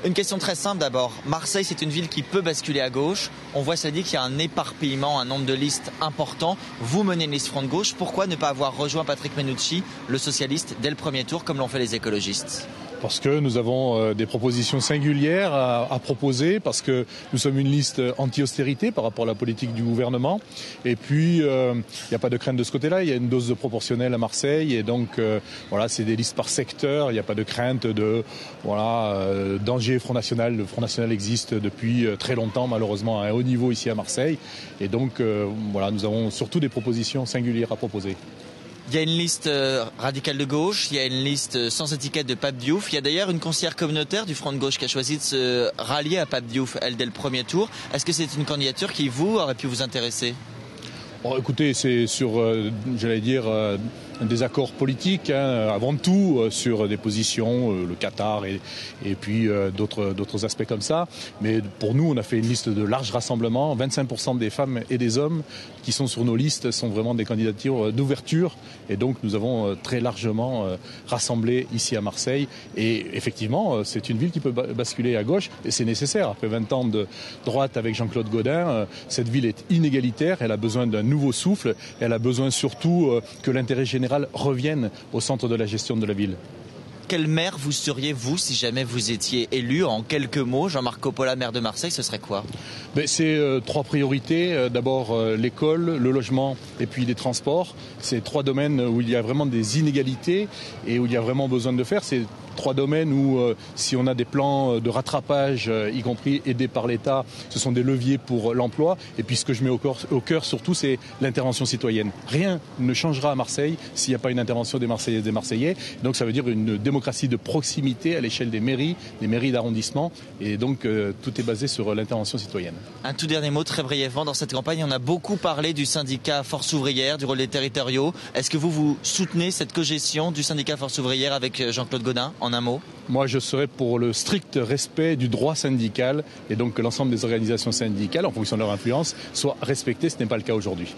Une question très simple d'abord. Marseille, c'est une ville qui peut basculer à gauche. On voit, ça dit qu'il y a un éparpillement, un nombre de listes important. Vous menez une liste front de gauche. Pourquoi ne pas avoir rejoint Patrick Mennucci, le socialiste, dès le premier tour, comme l'ont fait les écologistes ? Parce que nous avons des propositions singulières à proposer, parce que nous sommes une liste anti-austérité par rapport à la politique du gouvernement. Et puis, il n'y a pas de crainte de ce côté-là, il y a une dose de proportionnelle à Marseille. Et donc, voilà, c'est des listes par secteur, il n'y a pas de crainte de danger Front National. Le Front National existe depuis très longtemps, malheureusement, à un haut niveau ici à Marseille. Et donc, voilà, nous avons surtout des propositions singulières à proposer. Il y a une liste radicale de gauche, il y a une liste sans étiquette de Pape Diouf. Il y a d'ailleurs une conseillère communautaire du Front de gauche qui a choisi de se rallier à Pape Diouf, elle, dès le premier tour. Est-ce que c'est une candidature qui, vous, aurait pu vous intéresser ? Bon, écoutez, c'est sur, j'allais dire, un désaccord politique, avant tout, sur des positions, le Qatar et puis d'autres aspects comme ça. Mais pour nous, on a fait une liste de large rassemblement. 25% des femmes et des hommes qui sont sur nos listes sont vraiment des candidatures d'ouverture. Et donc, nous avons très largement rassemblé ici à Marseille. Et effectivement, c'est une ville qui peut basculer à gauche. Et c'est nécessaire. Après 20 ans de droite avec Jean-Claude Gaudin, cette ville est inégalitaire. Elle a besoin d'un nouveau souffle. Elle a besoin surtout que l'intérêt général revienne au centre de la gestion de la ville. Quel maire vous seriez, vous, si jamais vous étiez élu? En quelques mots, Jean-Marc Coppola, maire de Marseille, ce serait quoi? C'est trois priorités. D'abord l'école, le logement et puis les transports. C'est trois domaines où il y a vraiment des inégalités et où il y a vraiment besoin de faire. C'est trois domaines où, si on a des plans de rattrapage, y compris aidés par l'État, ce sont des leviers pour l'emploi. Et puis ce que je mets au cœur surtout, c'est l'intervention citoyenne. Rien ne changera à Marseille s'il n'y a pas une intervention des Marseillaises et des Marseillais. Donc ça veut dire une démocratie de proximité à l'échelle des mairies d'arrondissement. Et donc tout est basé sur l'intervention citoyenne. Un tout dernier mot, très brièvement, dans cette campagne, on a beaucoup parlé du syndicat Force Ouvrière, du rôle des territoriaux. Est-ce que vous soutenez cette cogestion du syndicat Force Ouvrière avec Jean-Claude Gaudin? En un mot? Moi, je serais pour le strict respect du droit syndical et donc que l'ensemble des organisations syndicales, en fonction de leur influence, soient respectées. Ce n'est pas le cas aujourd'hui.